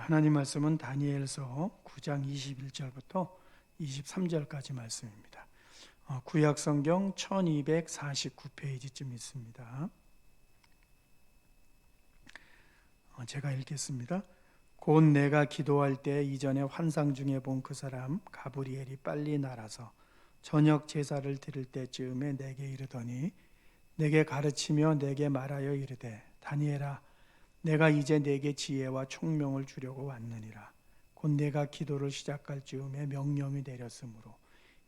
하나님 말씀은 다니엘서 9장 21절부터 23절까지 말씀입니다. 구약 성경 1249페이지쯤 있습니다. 제가 읽겠습니다. 곧 내가 기도할 때 이전에 환상 중에 본 그 사람 가브리엘이 빨리 날아서 저녁 제사를 드릴 때쯤에 내게 이르더니 내게 가르치며 내게 말하여 이르되 다니엘아 내가 이제 내게 지혜와 총명을 주려고 왔느니라. 곧 내가 기도를 시작할 즈음에 명령이 내렸으므로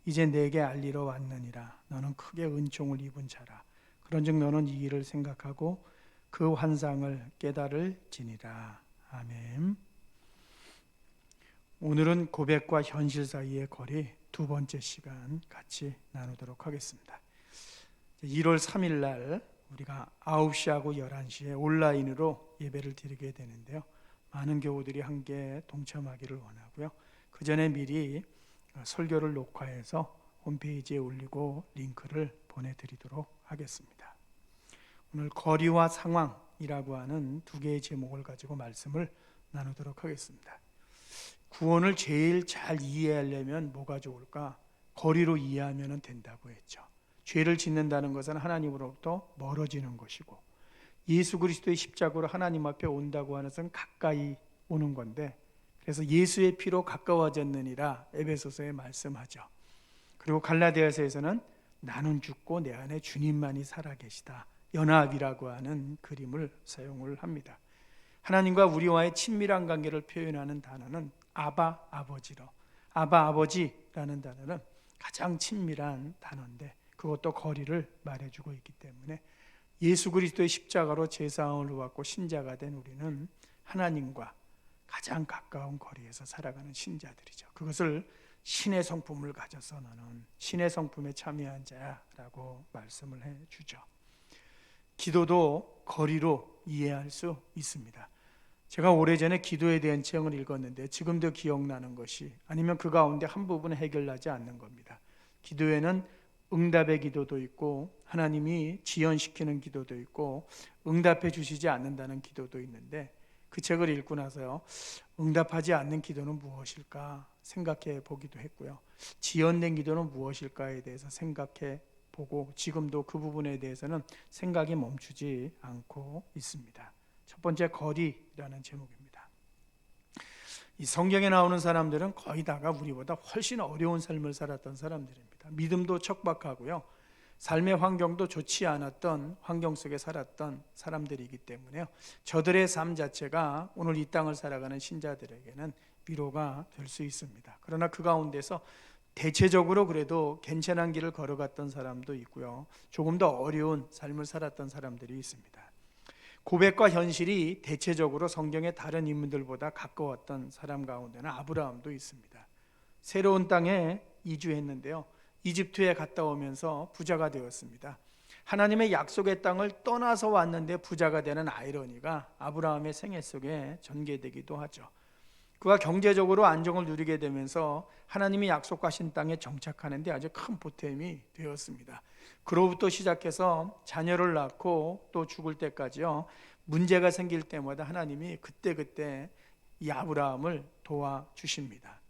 이제 내게 알리러 왔느니라. 너는 크게 은총을 입은 자라. 그런즉 너는 이 일을 생각하고 그 환상을 깨달을지니라. 아멘. 오늘은 고백과 현실 사이의 거리 두 번째 시간 같이 나누도록 하겠습니다. 1월 3일 날 우리가 9시하고 11시에 온라인으로 예배를 드리게 되는데요. 많은 교우들이 함께 동참하기를 원하고요. 그 전에 미리 설교를 녹화해서 홈페이지에 올리고 링크를 보내드리도록 하겠습니다. 오늘 거리와 상황이라고 하는 두 개의 제목을 가지고 말씀을 나누도록 하겠습니다. 구원을 제일 잘 이해하려면 뭐가 좋을까? 거리로 이해하면 된다고 했죠. 죄를 짓는다는 것은 하나님으로부터 멀어지는 것이고 예수 그리스도의 십자가로 하나님 앞에 온다고 하는 것은 가까이 오는 건데, 그래서 예수의 피로 가까워졌느니라 에베소서에 말씀하죠. 그리고 갈라디아서에서는 나는 죽고 내 안에 주님만이 살아계시다, 연합이라고 하는 그림을 사용을 합니다. 하나님과 우리와의 친밀한 관계를 표현하는 단어는 아바 아버지로, 아바 아버지라는 단어는 가장 친밀한 단어인데 그것도 거리를 말해주고 있기 때문에 예수 그리스도의 십자가로 제사함을 받고 신자가 된 우리는 하나님과 가장 가까운 거리에서 살아가는 신자들이죠. 그것을 신의 성품을 가져서 너는 신의 성품에 참여한 자라고 말씀을 해주죠. 기도도 거리로 이해할 수 있습니다. 제가 오래전에 기도에 대한 책을 읽었는데 지금도 기억나는 것이, 아니면 그 가운데 한 부분은 해결나지 않는 겁니다. 기도에는 응답의 기도도 있고 하나님이 지연시키는 기도도 있고 응답해 주시지 않는다는 기도도 있는데, 그 책을 읽고 나서요, 응답하지 않는 기도는 무엇일까 생각해 보기도 했고요, 지연된 기도는 무엇일까에 대해서 생각해 보고 지금도 그 부분에 대해서는 생각이 멈추지 않고 있습니다. 첫 번째, 거리라는 제목입니다. 이 성경에 나오는 사람들은 거의 다가 우리보다 훨씬 어려운 삶을 살았던 사람들입니다. 믿음도 척박하고요, 삶의 환경도 좋지 않았던 환경 속에 살았던 사람들이기 때문에요, 저들의 삶 자체가 오늘 이 땅을 살아가는 신자들에게는 위로가 될 수 있습니다. 그러나 그 가운데서 대체적으로 그래도 괜찮은 길을 걸어갔던 사람도 있고요, 조금 더 어려운 삶을 살았던 사람들이 있습니다. 고백과 현실이 대체적으로 성경의 다른 인물들보다 가까웠던 사람 가운데는 아브라함도 있습니다. 새로운 땅에 이주했는데요, 이집트에 갔다 오면서 부자가 되었습니다. 하나님의 약속의 땅을 떠나서 왔는데 부자가 되는 아이러니가 아브라함의 생애 속에 전개되기도 하죠. 그가 경제적으로 안정을 누리게 되면서 하나님이 약속하신 땅에 정착하는데 아주 큰 보탬이 되었습니다. 그로부터 시작해서 자녀를 낳고 또 죽을 때까지요, 문제가 생길 때마다 하나님이 그때그때 이 아브라함을 도와주십니다.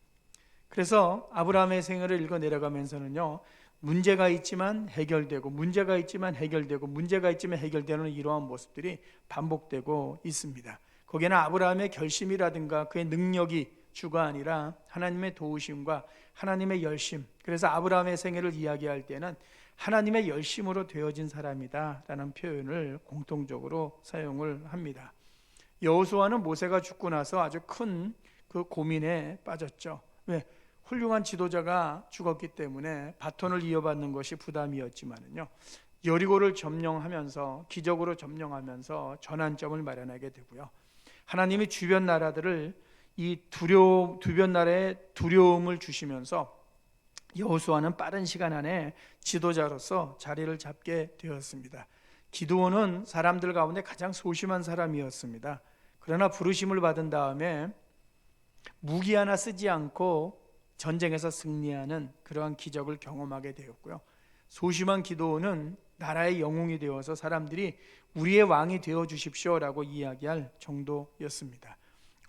그래서 아브라함의 생애를 읽어 내려가면서는요, 문제가 있지만 해결되고 문제가 있지만 해결되고 문제가 있지만 해결되는 이러한 모습들이 반복되고 있습니다. 거기에는 아브라함의 결심이라든가 그의 능력이 주가 아니라 하나님의 도우심과 하나님의 열심, 그래서 아브라함의 생애를 이야기할 때는 하나님의 열심으로 되어진 사람이다 라는 표현을 공통적으로 사용을 합니다. 여호수아는 모세가 죽고 나서 아주 큰 그 고민에 빠졌죠. 왜? 훌륭한 지도자가 죽었기 때문에 바톤을 이어받는 것이 부담이었지만은요, 여리고를 점령하면서 기적으로 점령하면서 전환점을 마련하게 되고요, 하나님이 주변 나라들을 이 주변 나라에 두려움을 주시면서 여호수아는 빠른 시간 안에 지도자로서 자리를 잡게 되었습니다. 기드온은 사람들 가운데 가장 소심한 사람이었습니다. 그러나 부르심을 받은 다음에 무기 하나 쓰지 않고 전쟁에서 승리하는 그러한 기적을 경험하게 되었고요, 소심한 기드온은 나라의 영웅이 되어서 사람들이 우리의 왕이 되어 주십시오라고 이야기할 정도였습니다.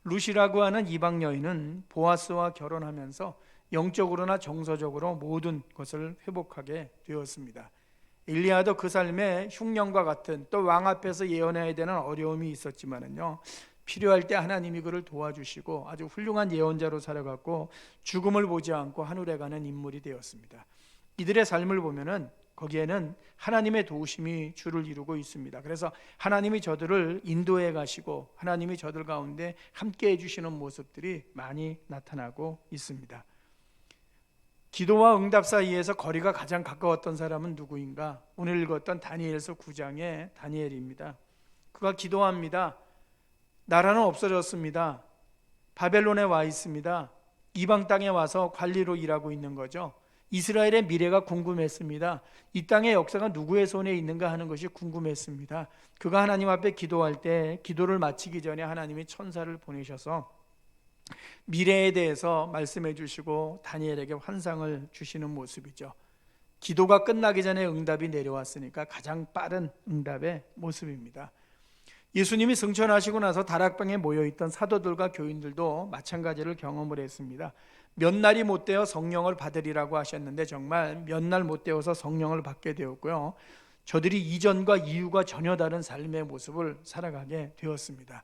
룻이라고 하는 이방 여인은 보아스와 결혼하면서 영적으로나 정서적으로 모든 것을 회복하게 되었습니다. 엘리야도 그 삶에 흉년과 같은 또 왕 앞에서 예언해야 되는 어려움이 있었지만은요, 필요할 때 하나님이 그를 도와주시고 아주 훌륭한 예언자로 살아갔고 죽음을 보지 않고 하늘에 가는 인물이 되었습니다. 이들의 삶을 보면은 거기에는 하나님의 도우심이 주를 이루고 있습니다. 그래서 하나님이 저들을 인도해 가시고 하나님이 저들 가운데 함께 해주시는 모습들이 많이 나타나고 있습니다. 기도와 응답 사이에서 거리가 가장 가까웠던 사람은 누구인가? 오늘 읽었던 다니엘서 9장의 다니엘입니다. 그가 기도합니다. 나라는 없어졌습니다. 바벨론에 와 있습니다. 이방 땅에 와서 관리로 일하고 있는 거죠. 이스라엘의 미래가 궁금했습니다. 이 땅의 역사가 누구의 손에 있는가 하는 것이 궁금했습니다. 그가 하나님 앞에 기도할 때 기도를 마치기 전에 하나님이 천사를 보내셔서 미래에 대해서 말씀해 주시고 다니엘에게 환상을 주시는 모습이죠. 기도가 끝나기 전에 응답이 내려왔으니까 가장 빠른 응답의 모습입니다. 예수님이 승천하시고 나서 다락방에 모여있던 사도들과 교인들도 마찬가지를 경험을 했습니다. 몇 날이 못 되어 성령을 받으리라고 하셨는데 정말 몇 날 못 되어서 성령을 받게 되었고요, 저들이 이전과 이후가 전혀 다른 삶의 모습을 살아가게 되었습니다.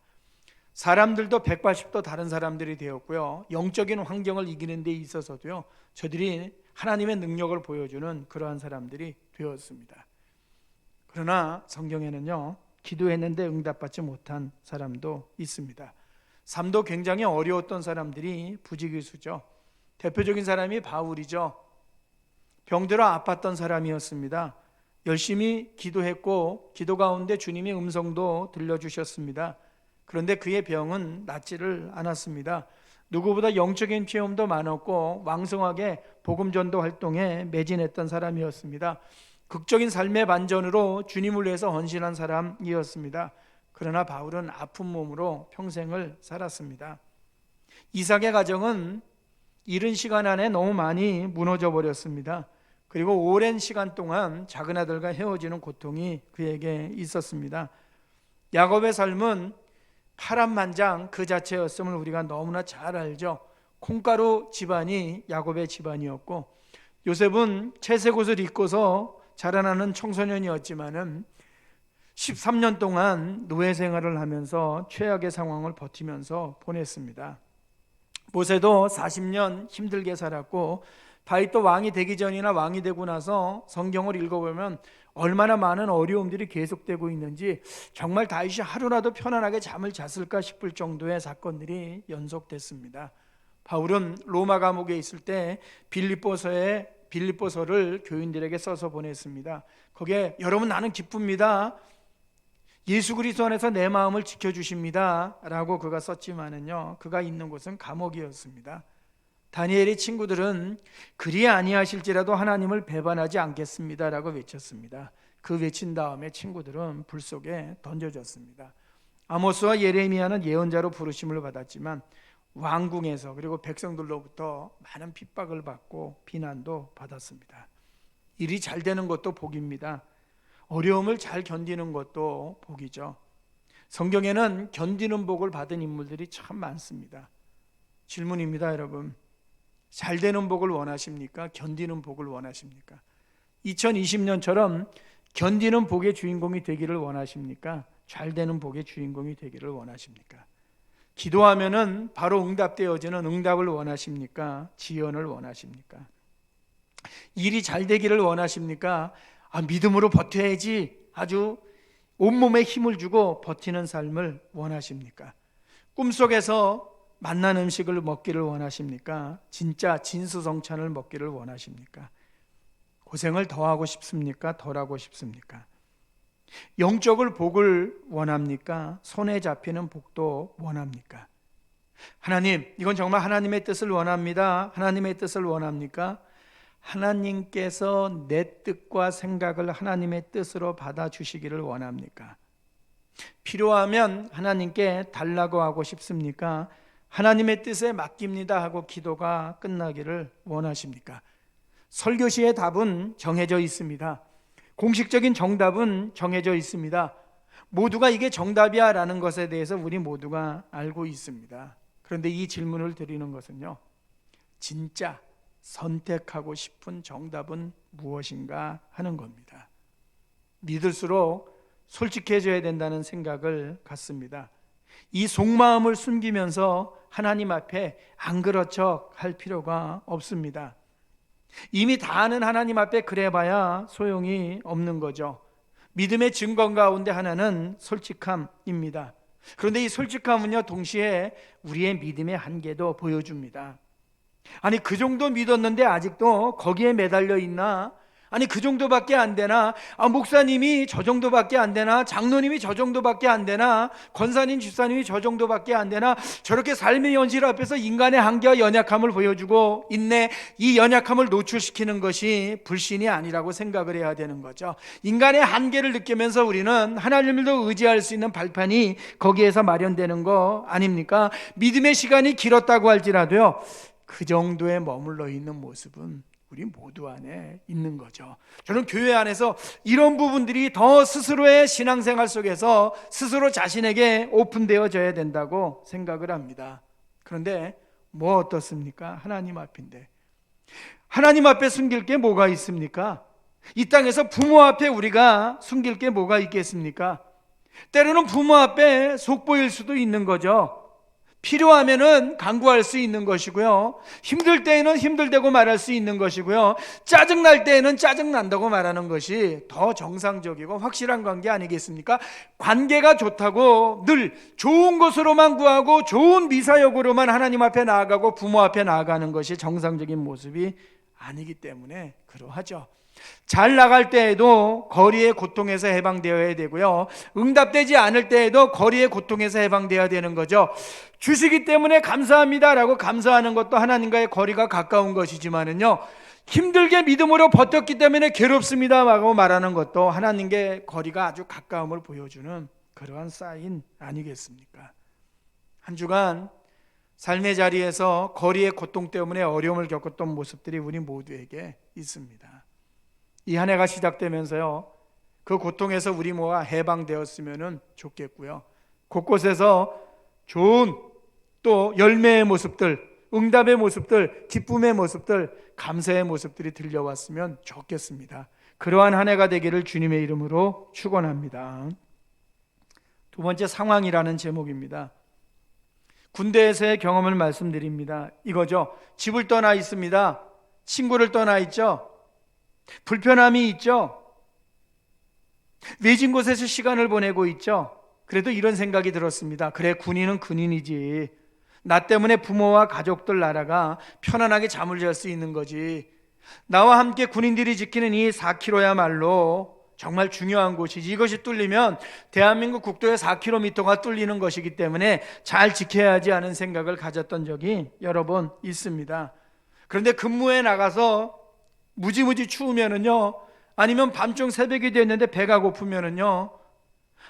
사람들도 180도 다른 사람들이 되었고요, 영적인 환경을 이기는 데 있어서도요, 저들이 하나님의 능력을 보여주는 그러한 사람들이 되었습니다. 그러나 성경에는요, 기도했는데 응답받지 못한 사람도 있습니다. 삶도 굉장히 어려웠던 사람들이 부지기수죠. 대표적인 사람이 바울이죠. 병들어 아팠던 사람이었습니다. 열심히 기도했고 기도 가운데 주님이 음성도 들려주셨습니다. 그런데 그의 병은 낫지를 않았습니다. 누구보다 영적인 체험도 많았고 왕성하게 복음전도 활동에 매진했던 사람이었습니다. 극적인 삶의 반전으로 주님을 위해서 헌신한 사람이었습니다. 그러나 바울은 아픈 몸으로 평생을 살았습니다. 이삭의 가정은 이른 시간 안에 너무 많이 무너져 버렸습니다. 그리고 오랜 시간 동안 작은 아들과 헤어지는 고통이 그에게 있었습니다. 야곱의 삶은 파란만장 그 자체였음을 우리가 너무나 잘 알죠. 콩가루 집안이 야곱의 집안이었고, 요셉은 채색 옷을 입고서 자라나는 청소년이었지만은 13년 동안 노예 생활을 하면서 최악의 상황을 버티면서 보냈습니다. 모세도 40년 힘들게 살았고, 다윗도 왕이 되기 전이나 왕이 되고 나서 성경을 읽어보면 얼마나 많은 어려움들이 계속되고 있는지 정말 다윗이 하루라도 편안하게 잠을 잤을까 싶을 정도의 사건들이 연속됐습니다. 바울은 로마 감옥에 있을 때 빌립보서를 교인들에게 써서 보냈습니다. 거기에 여러분 나는 기쁩니다, 예수 그리스도 안에서 내 마음을 지켜주십니다 라고 그가 썼지만은요, 그가 있는 곳은 감옥이었습니다. 다니엘의 친구들은 그리 아니하실지라도 하나님을 배반하지 않겠습니다 라고 외쳤습니다. 그 외친 다음에 친구들은 불 속에 던져졌습니다. 아모스와 예레미야는 예언자로 부르심을 받았지만 왕궁에서 그리고 백성들로부터 많은 핍박을 받고 비난도 받았습니다. 일이 잘 되는 것도 복입니다. 어려움을 잘 견디는 것도 복이죠. 성경에는 견디는 복을 받은 인물들이 참 많습니다. 질문입니다, 여러분. 잘 되는 복을 원하십니까? 견디는 복을 원하십니까? 2020년처럼 견디는 복의 주인공이 되기를 원하십니까? 잘 되는 복의 주인공이 되기를 원하십니까? 기도하면은 바로 응답되어지는 응답을 원하십니까? 지연을 원하십니까? 일이 잘 되기를 원하십니까? 믿음으로 버텨야지 아주 온몸에 힘을 주고 버티는 삶을 원하십니까? 꿈속에서 맛난 음식을 먹기를 원하십니까? 진짜 진수성찬을 먹기를 원하십니까? 고생을 더 하고 싶습니까? 덜 하고 싶습니까? 영적을 복을 원합니까? 손에 잡히는 복도 원합니까? 하나님, 이건 정말 하나님의 뜻을 원합니다. 하나님의 뜻을 원합니까? 하나님께서 내 뜻과 생각을 하나님의 뜻으로 받아주시기를 원합니까? 필요하면 하나님께 달라고 하고 싶습니까? 하나님의 뜻에 맡깁니다 하고 기도가 끝나기를 원하십니까? 설교시의 답은 정해져 있습니다. 공식적인 정답은 정해져 있습니다. 모두가 이게 정답이야 라는 것에 대해서 우리 모두가 알고 있습니다. 그런데 이 질문을 드리는 것은요, 진짜 선택하고 싶은 정답은 무엇인가 하는 겁니다. 믿을수록 솔직해져야 된다는 생각을 갖습니다. 이 속마음을 숨기면서 하나님 앞에 안 그런 척 할 필요가 없습니다. 이미 다 아는 하나님 앞에 그래봐야 소용이 없는 거죠. 믿음의 증거 가운데 하나는 솔직함입니다. 그런데 이 솔직함은요, 동시에 우리의 믿음의 한계도 보여줍니다. 아니, 그 정도 믿었는데 아직도 거기에 매달려 있나? 아니, 그 정도밖에 안 되나? 목사님이 저 정도밖에 안 되나? 장로님이 저 정도밖에 안 되나? 권사님, 집사님이 저 정도밖에 안 되나? 저렇게 삶의 현실 앞에서 인간의 한계와 연약함을 보여주고 있네. 이 연약함을 노출시키는 것이 불신이 아니라고 생각을 해야 되는 거죠. 인간의 한계를 느끼면서 우리는 하나님을도 의지할 수 있는 발판이 거기에서 마련되는 거 아닙니까? 믿음의 시간이 길었다고 할지라도요, 그 정도에 머물러 있는 모습은 우리 모두 안에 있는 거죠. 저는 교회 안에서 이런 부분들이 더 스스로의 신앙생활 속에서 스스로 자신에게 오픈되어져야 된다고 생각을 합니다. 그런데 뭐 어떻습니까? 하나님 앞인데 하나님 앞에 숨길 게 뭐가 있습니까? 이 땅에서 부모 앞에 우리가 숨길 게 뭐가 있겠습니까? 때로는 부모 앞에 속보일 수도 있는 거죠. 필요하면은 간구할 수 있는 것이고요, 힘들 때에는 힘들다고 말할 수 있는 것이고요, 짜증날 때에는 짜증난다고 말하는 것이 더 정상적이고 확실한 관계 아니겠습니까? 관계가 좋다고 늘 좋은 것으로만 구하고 좋은 미사역으로만 하나님 앞에 나아가고 부모 앞에 나아가는 것이 정상적인 모습이 아니기 때문에 그러하죠. 잘 나갈 때에도 거리의 고통에서 해방되어야 되고요, 응답되지 않을 때에도 거리의 고통에서 해방되어야 되는 거죠. 주시기 때문에 감사합니다라고 감사하는 것도 하나님과의 거리가 가까운 것이지만은요, 힘들게 믿음으로 버텼기 때문에 괴롭습니다라고 말하는 것도 하나님께 거리가 아주 가까움을 보여주는 그러한 사인 아니겠습니까? 한 주간 삶의 자리에서 거리의 고통 때문에 어려움을 겪었던 모습들이 우리 모두에게 있습니다. 이 한 해가 시작되면서요, 그 고통에서 우리 모아 해방되었으면 좋겠고요, 곳곳에서 좋은 또 열매의 모습들, 응답의 모습들, 기쁨의 모습들, 감사의 모습들이 들려왔으면 좋겠습니다. 그러한 한 해가 되기를 주님의 이름으로 축원합니다. 두 번째, 상황이라는 제목입니다. 군대에서의 경험을 말씀드립니다. 이거죠. 집을 떠나 있습니다. 친구를 떠나 있죠. 불편함이 있죠. 외진 곳에서 시간을 보내고 있죠. 그래도 이런 생각이 들었습니다. 그래, 군인은 군인이지. 나 때문에 부모와 가족들 나라가 편안하게 잠을 잘 수 있는 거지. 나와 함께 군인들이 지키는 이 4km야말로 정말 중요한 곳이지. 이것이 뚫리면 대한민국 국도의 4km가 뚫리는 것이기 때문에 잘 지켜야지 하는 생각을 가졌던 적이 여러 번 있습니다. 그런데 근무에 나가서 무지무지 추우면은요, 아니면 밤중 새벽이 됐는데 배가 고프면은요,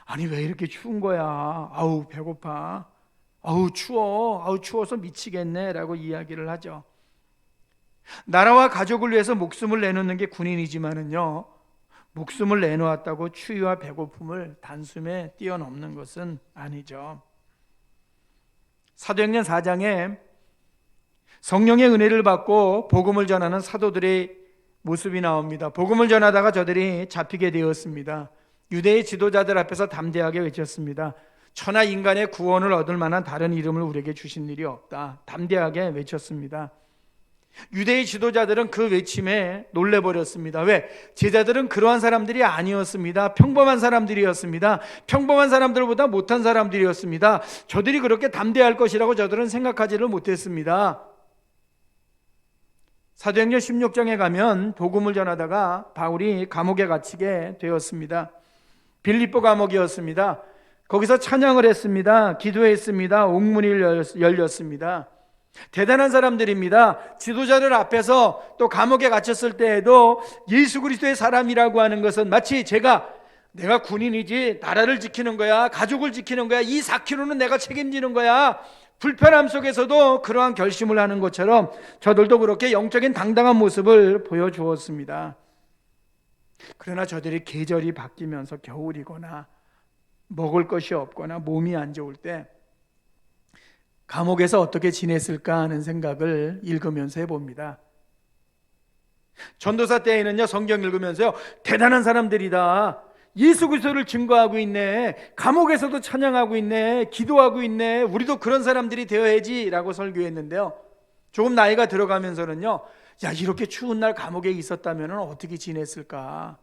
아니 왜 이렇게 추운 거야? 아우 배고파. 아우 추워. 아우 추워서 미치겠네 라고 이야기를 하죠. 나라와 가족을 위해서 목숨을 내놓는 게 군인이지만은요, 목숨을 내놓았다고 추위와 배고픔을 단숨에 뛰어넘는 것은 아니죠. 사도행전 4장에 성령의 은혜를 받고 복음을 전하는 사도들의 모습이 나옵니다. 복음을 전하다가 저들이 잡히게 되었습니다. 유대의 지도자들 앞에서 담대하게 외쳤습니다. 천하 인간의 구원을 얻을 만한 다른 이름을 우리에게 주신 일이 없다. 담대하게 외쳤습니다. 유대의 지도자들은 그 외침에 놀래버렸습니다. 왜? 제자들은 그러한 사람들이 아니었습니다. 평범한 사람들이었습니다. 평범한 사람들보다 못한 사람들이었습니다. 저들이 그렇게 담대할 것이라고 저들은 생각하지를 못했습니다. 사도행전 16장에 가면 복음을 전하다가 바울이 감옥에 갇히게 되었습니다. 빌립보 감옥이었습니다. 거기서 찬양을 했습니다. 기도했습니다. 옥문이 열렸습니다. 대단한 사람들입니다. 지도자들 앞에서 또 감옥에 갇혔을 때에도 예수 그리스도의 사람이라고 하는 것은 마치 내가 군인이지, 나라를 지키는 거야, 가족을 지키는 거야, 이 4km는 내가 책임지는 거야, 불편함 속에서도 그러한 결심을 하는 것처럼 저들도 그렇게 영적인 당당한 모습을 보여주었습니다. 그러나 저들이 계절이 바뀌면서 겨울이거나 먹을 것이 없거나 몸이 안 좋을 때 감옥에서 어떻게 지냈을까 하는 생각을 읽으면서 해봅니다. 전도사 때에는요, 성경 읽으면서요, 대단한 사람들이다, 예수 그리스도를 증거하고 있네, 감옥에서도 찬양하고 있네, 기도하고 있네, 우리도 그런 사람들이 되어야지 라고 설교했는데요, 조금 나이가 들어가면서는요, 야, 이렇게 추운 날 감옥에 있었다면 어떻게 지냈을까.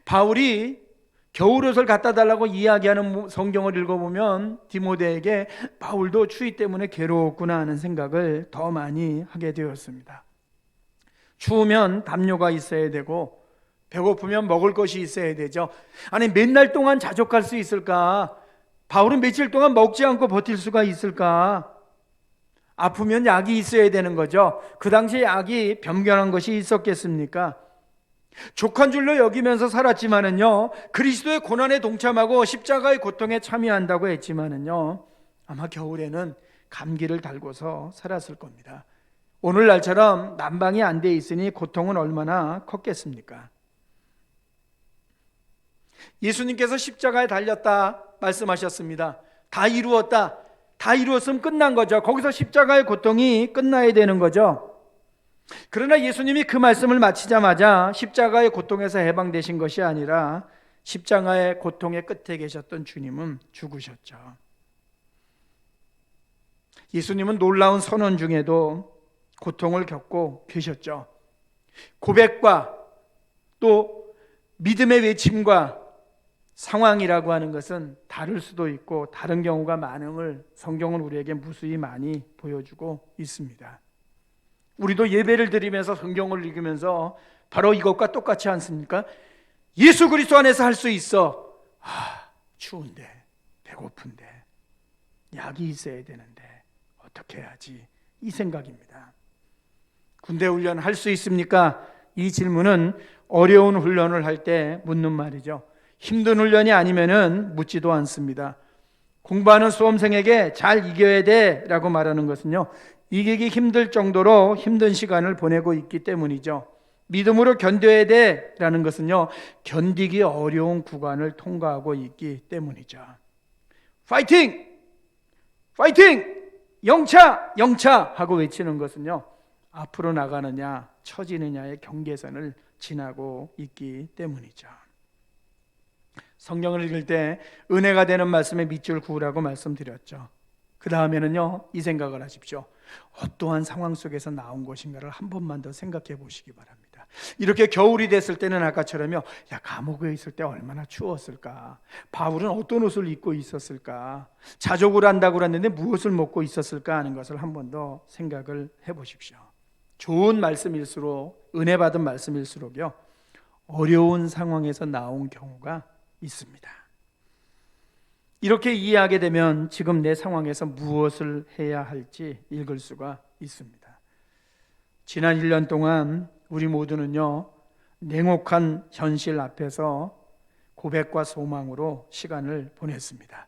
바울이 겨울옷을 갖다 달라고 이야기하는 성경을 읽어보면 디모데에게 바울도 추위 때문에 괴로웠구나 하는 생각을 더 많이 하게 되었습니다. 추우면 담요가 있어야 되고 배고프면 먹을 것이 있어야 되죠. 아니, 몇 날 동안 자족할 수 있을까? 바울은 며칠 동안 먹지 않고 버틸 수가 있을까? 아프면 약이 있어야 되는 거죠. 그 당시에 약이 변변한 것이 있었겠습니까? 족한 줄로 여기면서 살았지만은요, 그리스도의 고난에 동참하고 십자가의 고통에 참여한다고 했지만은요, 아마 겨울에는 감기를 달고서 살았을 겁니다. 오늘날처럼 난방이 안 돼 있으니 고통은 얼마나 컸겠습니까? 예수님께서 십자가에 달렸다 말씀하셨습니다. 다 이루었다. 다 이루었으면 끝난 거죠. 거기서 십자가의 고통이 끝나야 되는 거죠. 그러나 예수님이 그 말씀을 마치자마자 십자가의 고통에서 해방되신 것이 아니라 십자가의 고통의 끝에 계셨던 주님은 죽으셨죠. 예수님은 놀라운 선언 중에도 고통을 겪고 계셨죠. 고백과 또 믿음의 외침과 상황이라고 하는 것은 다를 수도 있고 다른 경우가 많음을 성경은 우리에게 무수히 많이 보여주고 있습니다. 우리도 예배를 드리면서 성경을 읽으면서 바로 이것과 똑같지 않습니까? 예수 그리스도 안에서 할 수 있어. 추운데, 배고픈데, 약이 있어야 되는데 어떻게 해야지? 이 생각입니다. 군대 훈련 할 수 있습니까? 이 질문은 어려운 훈련을 할 때 묻는 말이죠. 힘든 훈련이 아니면은 묻지도 않습니다. 공부하는 수험생에게 잘 이겨야 돼 라고 말하는 것은요, 이기기 힘들 정도로 힘든 시간을 보내고 있기 때문이죠. 믿음으로 견뎌야 돼 라는 것은요, 견디기 어려운 구간을 통과하고 있기 때문이죠. 파이팅! 파이팅! 영차! 영차! 하고 외치는 것은요, 앞으로 나가느냐 처지느냐의 경계선을 지나고 있기 때문이죠. 성경을 읽을 때 은혜가 되는 말씀에 밑줄 그으라고 말씀드렸죠. 그 다음에는요, 이 생각을 하십시오. 어떠한 상황 속에서 나온 것인가를 한 번만 더 생각해 보시기 바랍니다. 이렇게 겨울이 됐을 때는 아까처럼요, 야, 감옥에 있을 때 얼마나 추웠을까? 바울은 어떤 옷을 입고 있었을까? 자족을 한다고 그랬는데 무엇을 먹고 있었을까 하는 것을 한 번 더 생각을 해 보십시오. 좋은 말씀일수록, 은혜 받은 말씀일수록요, 어려운 상황에서 나온 경우가 있습니다. 이렇게 이해하게 되면 지금 내 상황에서 무엇을 해야 할지 읽을 수가 있습니다. 지난 1년 동안 우리 모두는요, 냉혹한 현실 앞에서 고백과 소망으로 시간을 보냈습니다.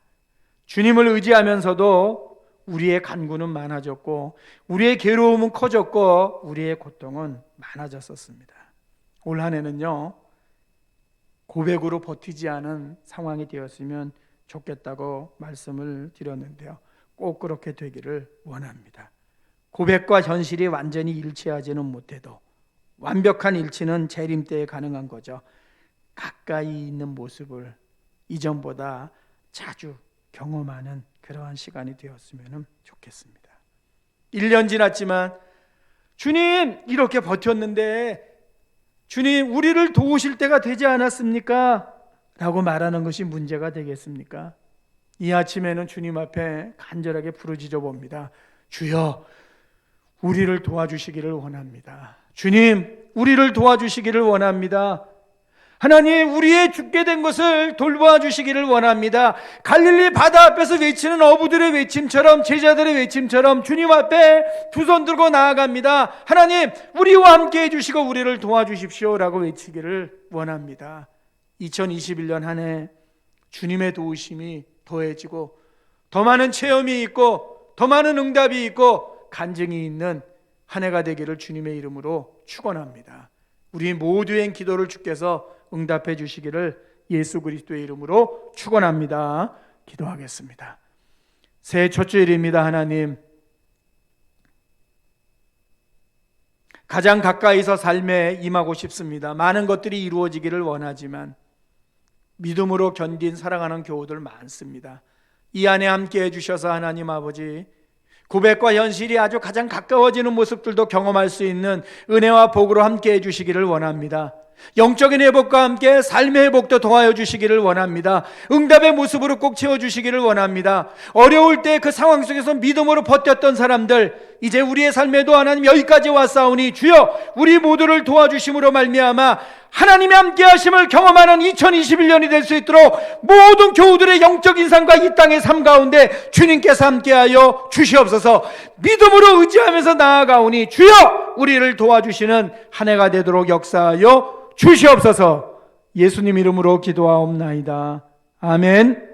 주님을 의지하면서도 우리의 간구는 많아졌고 우리의 괴로움은 커졌고 우리의 고통은 많아졌었습니다. 올 한 해는요, 고백으로 버티지 않은 상황이 되었으면 좋겠다고 말씀을 드렸는데요, 꼭 그렇게 되기를 원합니다. 고백과 현실이 완전히 일치하지는 못해도 완벽한 일치는 재림 때에 가능한 거죠. 가까이 있는 모습을 이전보다 자주 경험하는 그러한 시간이 되었으면 좋겠습니다. 1년 지났지만 주님, 이렇게 버텼는데 주님, 우리를 도우실 때가 되지 않았습니까? 라고 말하는 것이 문제가 되겠습니까? 이 아침에는 주님 앞에 간절하게 부르짖어 봅니다. 주여, 우리를 도와주시기를 원합니다. 주님, 우리를 도와주시기를 원합니다. 하나님, 우리의 죽게 된 것을 돌보아 주시기를 원합니다. 갈릴리 바다 앞에서 외치는 어부들의 외침처럼, 제자들의 외침처럼 주님 앞에 두 손 들고 나아갑니다. 하나님, 우리와 함께 해주시고 우리를 도와주십시오 라고 외치기를 원합니다. 2021년 한 해 주님의 도우심이 더해지고 더 많은 체험이 있고 더 많은 응답이 있고 간증이 있는 한 해가 되기를 주님의 이름으로 축원합니다. 우리 모두의 기도를 주께서 응답해 주시기를 예수 그리스도의 이름으로 축원합니다. 기도하겠습니다. 새해 첫주일입니다. 하나님, 가장 가까이서 삶에 임하고 싶습니다. 많은 것들이 이루어지기를 원하지만 믿음으로 견딘 사랑하는 교우들 많습니다. 이 안에 함께 해주셔서 하나님 아버지, 고백과 현실이 아주 가장 가까워지는 모습들도 경험할 수 있는 은혜와 복으로 함께 해주시기를 원합니다. 영적인 회복과 함께 삶의 회복도 도와여 주시기를 원합니다. 응답의 모습으로 꼭 채워주시기를 원합니다. 어려울 때 그 상황 속에서 믿음으로 버텼던 사람들, 이제 우리의 삶에도 하나님 여기까지 왔사오니 주여 우리 모두를 도와주심으로 말미암아 하나님의 함께 하심을 경험하는 2021년이 될 수 있도록 모든 교우들의 영적 인상과 이 땅의 삶 가운데 주님께서 함께하여 주시옵소서. 믿음으로 의지하면서 나아가오니 주여 우리를 도와주시는 한 해가 되도록 역사하여 주시옵소서. 예수님 이름으로 기도하옵나이다. 아멘.